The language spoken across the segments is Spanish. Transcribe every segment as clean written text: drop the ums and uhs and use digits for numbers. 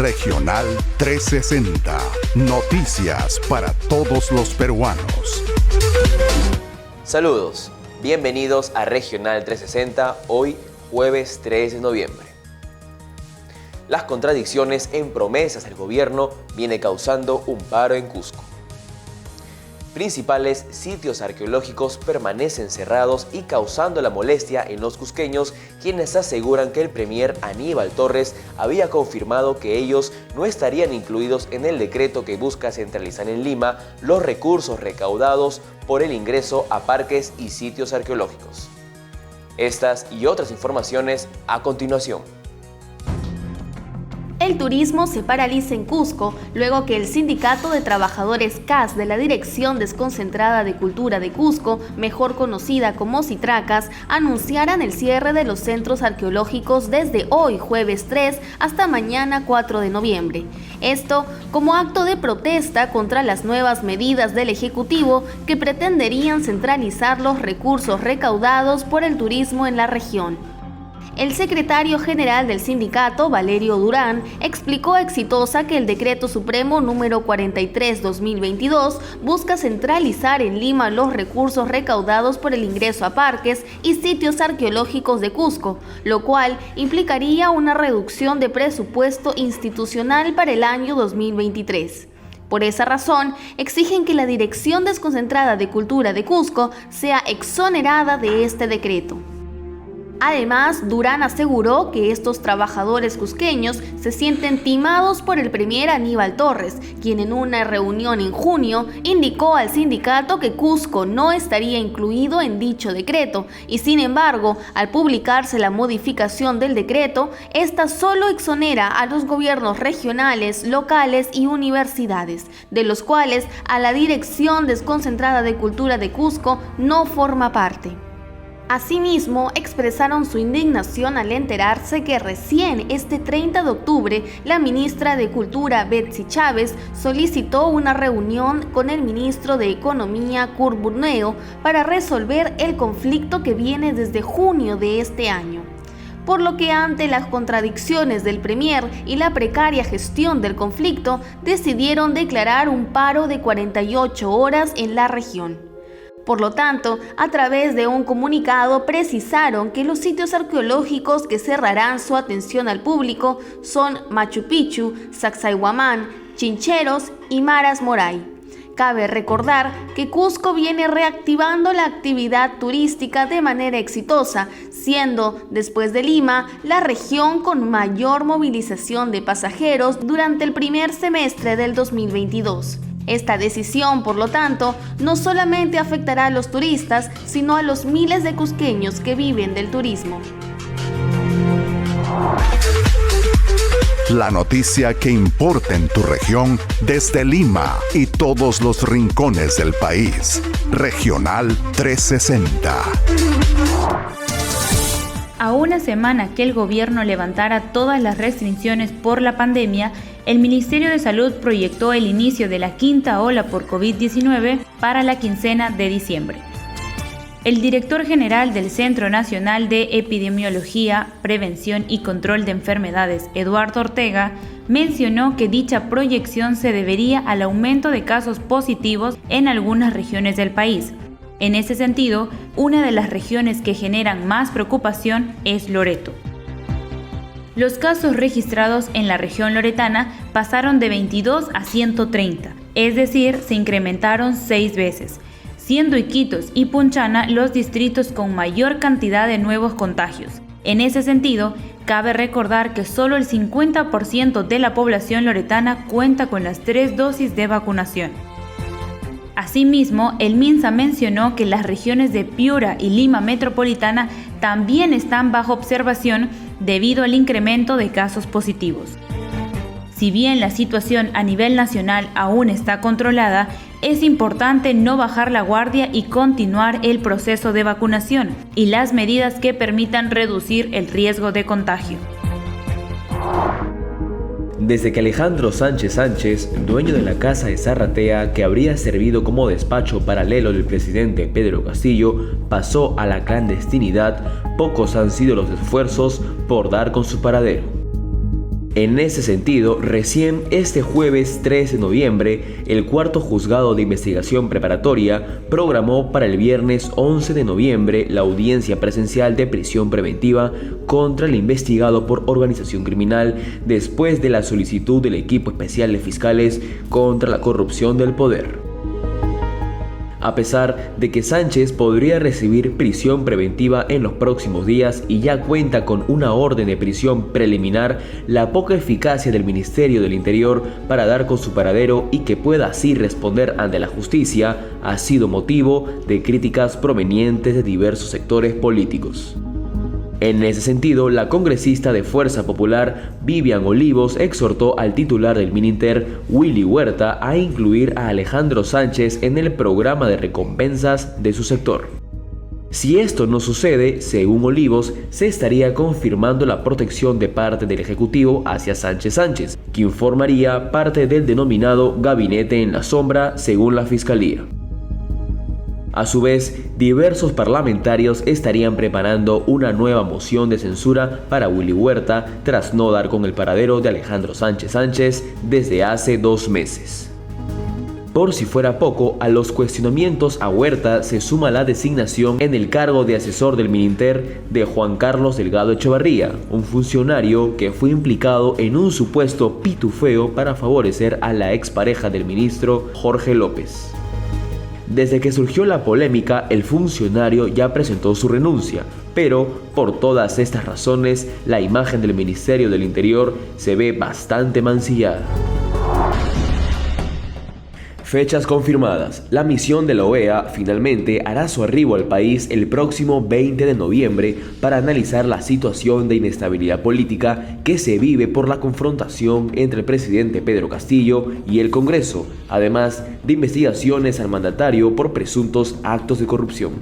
Regional 360. Noticias para todos los peruanos. Saludos, bienvenidos a Regional 360, hoy jueves 3 de noviembre. Las contradicciones en promesas del gobierno viene causando un paro en Cusco. Principales sitios arqueológicos permanecen cerrados y causando la molestia en los cusqueños, quienes aseguran que el premier Aníbal Torres había confirmado que ellos no estarían incluidos en el decreto que busca centralizar en Lima los recursos recaudados por el ingreso a parques y sitios arqueológicos. Estas y otras informaciones a continuación. El turismo se paraliza en Cusco luego que el Sindicato de Trabajadores CAS de la Dirección Desconcentrada de Cultura de Cusco, mejor conocida como Sitracas, anunciaran el cierre de los centros arqueológicos desde hoy, jueves 3, hasta mañana 4 de noviembre. Esto como acto de protesta contra las nuevas medidas del Ejecutivo que pretenderían centralizar los recursos recaudados por el turismo en la región. El secretario general del sindicato, Valerio Durán, explicó a Exitosa que el Decreto Supremo número 43/2022 busca centralizar en Lima los recursos recaudados por el ingreso a parques y sitios arqueológicos de Cusco, lo cual implicaría una reducción de presupuesto institucional para el año 2023. Por esa razón, exigen que la Dirección Desconcentrada de Cultura de Cusco sea exonerada de este decreto. Además, Durán aseguró que estos trabajadores cusqueños se sienten timados por el premier Aníbal Torres, quien en una reunión en junio indicó al sindicato que Cusco no estaría incluido en dicho decreto y, sin embargo, al publicarse la modificación del decreto, esta solo exonera a los gobiernos regionales, locales y universidades, de los cuales a la Dirección Desconcentrada de Cultura de Cusco no forma parte. Asimismo, expresaron su indignación al enterarse que recién este 30 de octubre la ministra de Cultura, Betsy Chávez, solicitó una reunión con el ministro de Economía, Kurt Burneo, para resolver el conflicto que viene desde junio de este año. Por lo que ante las contradicciones del premier y la precaria gestión del conflicto, decidieron declarar un paro de 48 horas en la región. Por lo tanto, a través de un comunicado precisaron que los sitios arqueológicos que cerrarán su atención al público son Machu Picchu, Sacsayhuamán, Chincheros y Maras Moray. Cabe recordar que Cusco viene reactivando la actividad turística de manera exitosa, siendo, después de Lima, la región con mayor movilización de pasajeros durante el primer semestre del 2022. Esta decisión, por lo tanto, no solamente afectará a los turistas, sino a los miles de cusqueños que viven del turismo. La noticia que importa en tu región desde Lima y todos los rincones del país. Regional 360. A una semana que el gobierno levantara todas las restricciones por la pandemia, el Ministerio de Salud proyectó el inicio de la quinta ola por COVID-19 para la quincena de diciembre. El director general del Centro Nacional de Epidemiología, Prevención y Control de Enfermedades, Eduardo Ortega, mencionó que dicha proyección se debería al aumento de casos positivos en algunas regiones del país. En ese sentido, una de las regiones que generan más preocupación es Loreto. Los casos registrados en la región loretana pasaron de 22 a 130, es decir, se incrementaron 6 veces, siendo Iquitos y Punchana los distritos con mayor cantidad de nuevos contagios. En ese sentido, cabe recordar que solo el 50% de la población loretana cuenta con las 3 dosis de vacunación. Asimismo, el MINSA mencionó que las regiones de Piura y Lima Metropolitana también están bajo observación debido al incremento de casos positivos. Si bien la situación a nivel nacional aún está controlada, es importante no bajar la guardia y continuar el proceso de vacunación y las medidas que permitan reducir el riesgo de contagio. Desde que Alejandro Sánchez Sánchez, dueño de la casa de Zarratea, que habría servido como despacho paralelo del presidente Pedro Castillo, pasó a la clandestinidad, pocos han sido los esfuerzos por dar con su paradero. En ese sentido, recién este jueves 3 de noviembre, el cuarto juzgado de investigación preparatoria programó para el viernes 11 de noviembre la audiencia presencial de prisión preventiva contra el investigado por organización criminal después de la solicitud del equipo especial de fiscales contra la corrupción del poder. A pesar de que Sánchez podría recibir prisión preventiva en los próximos días y ya cuenta con una orden de prisión preliminar, la poca eficacia del Ministerio del Interior para dar con su paradero y que pueda así responder ante la justicia ha sido motivo de críticas provenientes de diversos sectores políticos. En ese sentido, la congresista de Fuerza Popular, Vivian Olivos, exhortó al titular del Mininter, Willy Huerta, a incluir a Alejandro Sánchez en el programa de recompensas de su sector. Si esto no sucede, según Olivos, se estaría confirmando la protección de parte del Ejecutivo hacia Sánchez, quien formaría parte del denominado Gabinete en la Sombra, según la Fiscalía. A su vez, diversos parlamentarios estarían preparando una nueva moción de censura para Willy Huerta tras no dar con el paradero de Alejandro Sánchez desde hace 2 meses. Por si fuera poco, a los cuestionamientos a Huerta se suma la designación en el cargo de asesor del Mininter de Juan Carlos Delgado Echevarría, un funcionario que fue implicado en un supuesto pitufeo para favorecer a la expareja del ministro Jorge López. Desde que surgió la polémica, el funcionario ya presentó su renuncia, pero por todas estas razones, la imagen del Ministerio del Interior se ve bastante mancillada. Fechas confirmadas. La misión de la OEA finalmente hará su arribo al país el próximo 20 de noviembre para analizar la situación de inestabilidad política que se vive por la confrontación entre el presidente Pedro Castillo y el Congreso, además de investigaciones al mandatario por presuntos actos de corrupción.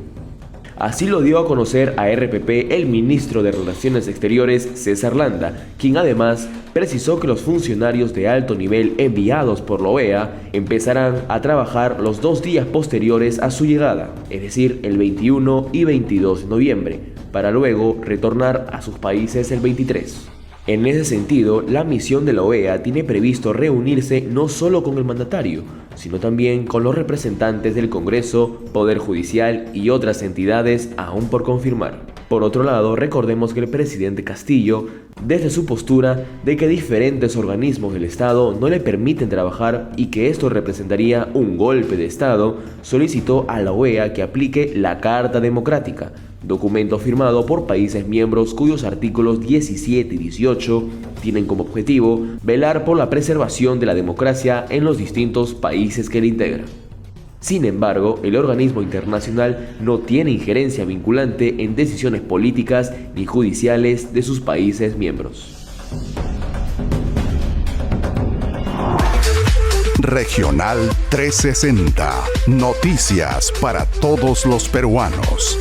Así lo dio a conocer a RPP el ministro de Relaciones Exteriores, César Landa, quien además precisó que los funcionarios de alto nivel enviados por la OEA empezarán a trabajar los 2 días posteriores a su llegada, es decir, el 21 y 22 de noviembre, para luego retornar a sus países el 23. En ese sentido, la misión de la OEA tiene previsto reunirse no solo con el mandatario, sino también con los representantes del Congreso, Poder Judicial y otras entidades aún por confirmar. Por otro lado, recordemos que el presidente Castillo, desde su postura de que diferentes organismos del Estado no le permiten trabajar y que esto representaría un golpe de Estado, solicitó a la OEA que aplique la Carta Democrática, documento firmado por países miembros cuyos artículos 17 y 18 tienen como objetivo velar por la preservación de la democracia en los distintos países que la integran. Sin embargo, el organismo internacional no tiene injerencia vinculante en decisiones políticas ni judiciales de sus países miembros. Regional 360. Noticias para todos los peruanos.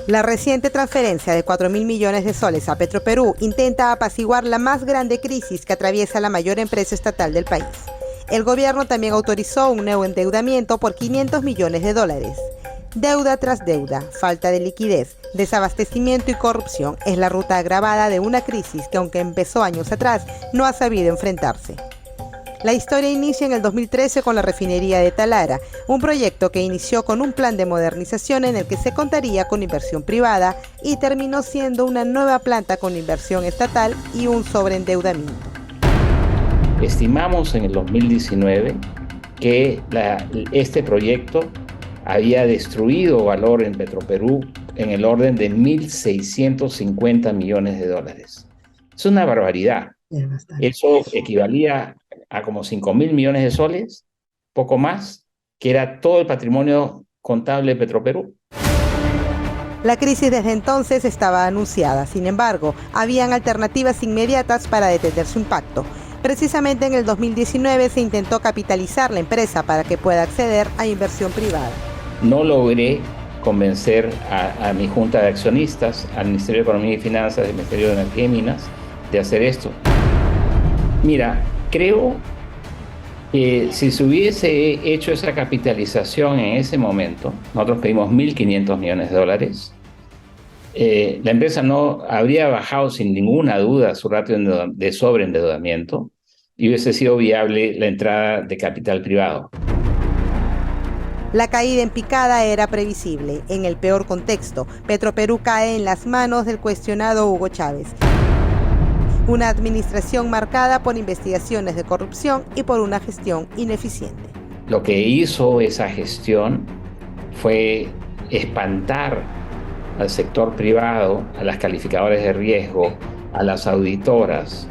La reciente transferencia de 4.000 millones de soles a Petroperú intenta apaciguar la más grande crisis que atraviesa la mayor empresa estatal del país. El gobierno también autorizó un nuevo endeudamiento por 500 millones de dólares. Deuda tras deuda, falta de liquidez, desabastecimiento y corrupción es la ruta agravada de una crisis que, aunque empezó años atrás, no ha sabido enfrentarse. La historia inicia en el 2013 con la refinería de Talara, un proyecto que inició con un plan de modernización en el que se contaría con inversión privada y terminó siendo una nueva planta con inversión estatal y un sobreendeudamiento. Estimamos en el 2019 que este proyecto había destruido valor en Petroperú en el orden de 1.650 millones de dólares. Es una barbaridad. Eso equivalía a como 5.000 millones de soles, poco más, que era todo el patrimonio contable de Petroperú. La crisis desde entonces estaba anunciada, sin embargo, habían alternativas inmediatas para detener su impacto. Precisamente en el 2019 se intentó capitalizar la empresa para que pueda acceder a inversión privada. No logré convencer a mi junta de accionistas, al Ministerio de Economía y Finanzas, al Ministerio de Energía y Minas, de hacer esto. Mira, creo que si se hubiese hecho esa capitalización en ese momento, nosotros pedimos 1.500 millones de dólares, la empresa no habría bajado sin ninguna duda su ratio de sobreendeudamiento y hubiese sido viable la entrada de capital privado. La caída en picada era previsible. En el peor contexto, Petroperú cae en las manos del cuestionado Hugo Chávez. Una administración marcada por investigaciones de corrupción y por una gestión ineficiente. Lo que hizo esa gestión fue espantar al sector privado, a las calificadoras de riesgo, a las auditoras,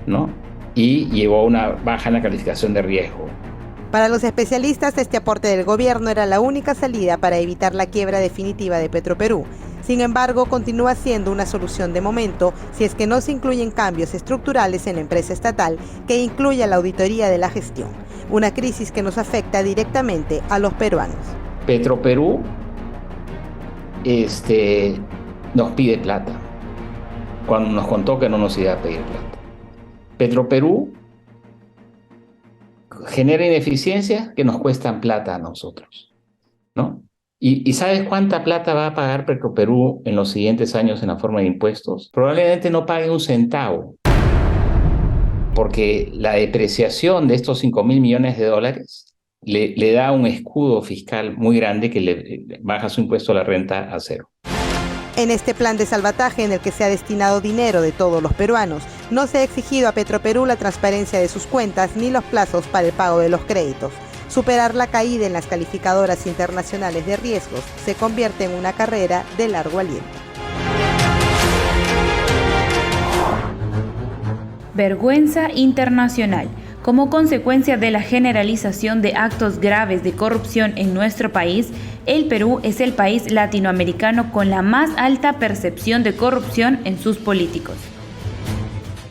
¿no? Y llevó una baja en la calificación de riesgo. Para los especialistas, este aporte del gobierno era la única salida para evitar la quiebra definitiva de Petroperú. Sin embargo, continúa siendo una solución de momento si es que no se incluyen cambios estructurales en la empresa estatal que incluya la auditoría de la gestión. Una crisis que nos afecta directamente a los peruanos. Petroperú nos pide plata, cuando nos contó que no nos iba a pedir plata. Petroperú genera ineficiencias que nos cuestan plata a nosotros, ¿no? ¿Y sabes cuánta plata va a pagar Petroperú en los siguientes años en la forma de impuestos? Probablemente no pague un centavo, porque la depreciación de estos 5.000 millones de dólares le da un escudo fiscal muy grande que le baja su impuesto a la renta a cero. En este plan de salvataje en el que se ha destinado dinero de todos los peruanos, no se ha exigido a Petroperú la transparencia de sus cuentas ni los plazos para el pago de los créditos. Superar la caída en las calificadoras internacionales de riesgos se convierte en una carrera de largo aliento. Vergüenza internacional. Como consecuencia de la generalización de actos graves de corrupción en nuestro país, el Perú es el país latinoamericano con la más alta percepción de corrupción en sus políticos.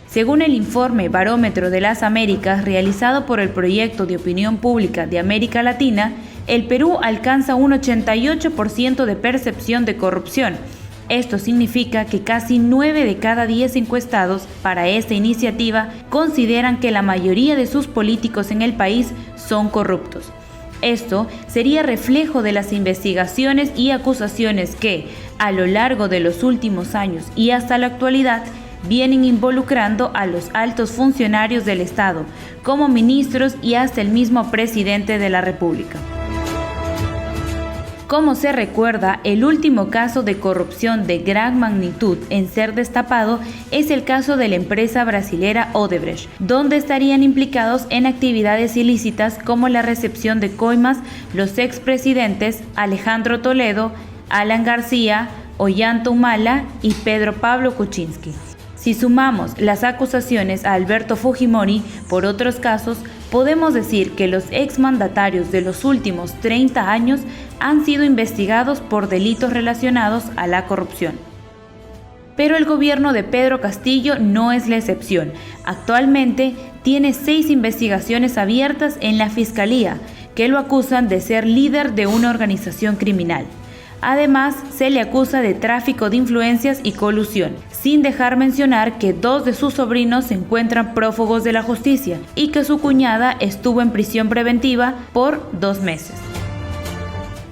Según el informe Barómetro de las Américas realizado por el Proyecto de Opinión Pública de América Latina, el Perú alcanza un 88% de percepción de corrupción. Esto significa que casi 9 de cada 10 encuestados para esta iniciativa consideran que la mayoría de sus políticos en el país son corruptos. Esto sería reflejo de las investigaciones y acusaciones que, a lo largo de los últimos años y hasta la actualidad, vienen involucrando a los altos funcionarios del Estado, como ministros y hasta el mismo presidente de la República. Como se recuerda, el último caso de corrupción de gran magnitud en ser destapado es el caso de la empresa brasilera Odebrecht, donde estarían implicados en actividades ilícitas como la recepción de coimas los expresidentes Alejandro Toledo, Alan García, Ollanta Humala y Pedro Pablo Kuczynski. Si sumamos las acusaciones a Alberto Fujimori por otros casos, podemos decir que los exmandatarios de los últimos 30 años han sido investigados por delitos relacionados a la corrupción. Pero el gobierno de Pedro Castillo no es la excepción. Actualmente tiene 6 investigaciones abiertas en la Fiscalía, que lo acusan de ser líder de una organización criminal. Además, se le acusa de tráfico de influencias y colusión, sin dejar mencionar que 2 de sus sobrinos se encuentran prófugos de la justicia y que su cuñada estuvo en prisión preventiva por 2 meses.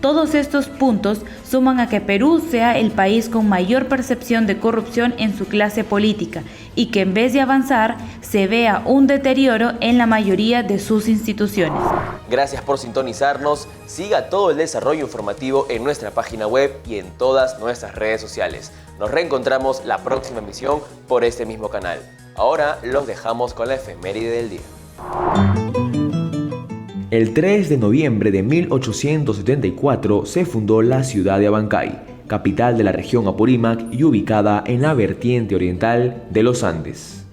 Todos estos puntos suman a que Perú sea el país con mayor percepción de corrupción en su clase política y que en vez de avanzar, se vea un deterioro en la mayoría de sus instituciones. Gracias por sintonizarnos. Siga todo el desarrollo informativo en nuestra página web y en todas nuestras redes sociales. Nos reencontramos la próxima emisión por este mismo canal. Ahora los dejamos con la efeméride del día. El 3 de noviembre de 1874 se fundó la ciudad de Abancay, capital de la región Apurímac y ubicada en la vertiente oriental de los Andes.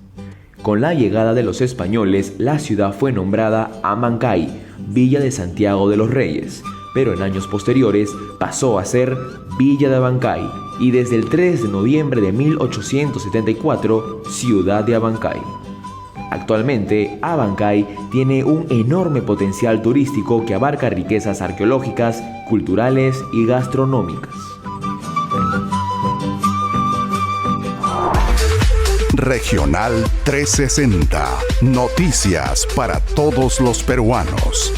Con la llegada de los españoles, la ciudad fue nombrada Amancay, Villa de Santiago de los Reyes, pero en años posteriores pasó a ser Villa de Abancay y desde el 3 de noviembre de 1874, Ciudad de Abancay. Actualmente, Abancay tiene un enorme potencial turístico que abarca riquezas arqueológicas, culturales y gastronómicas. Regional 360. Noticias para todos los peruanos.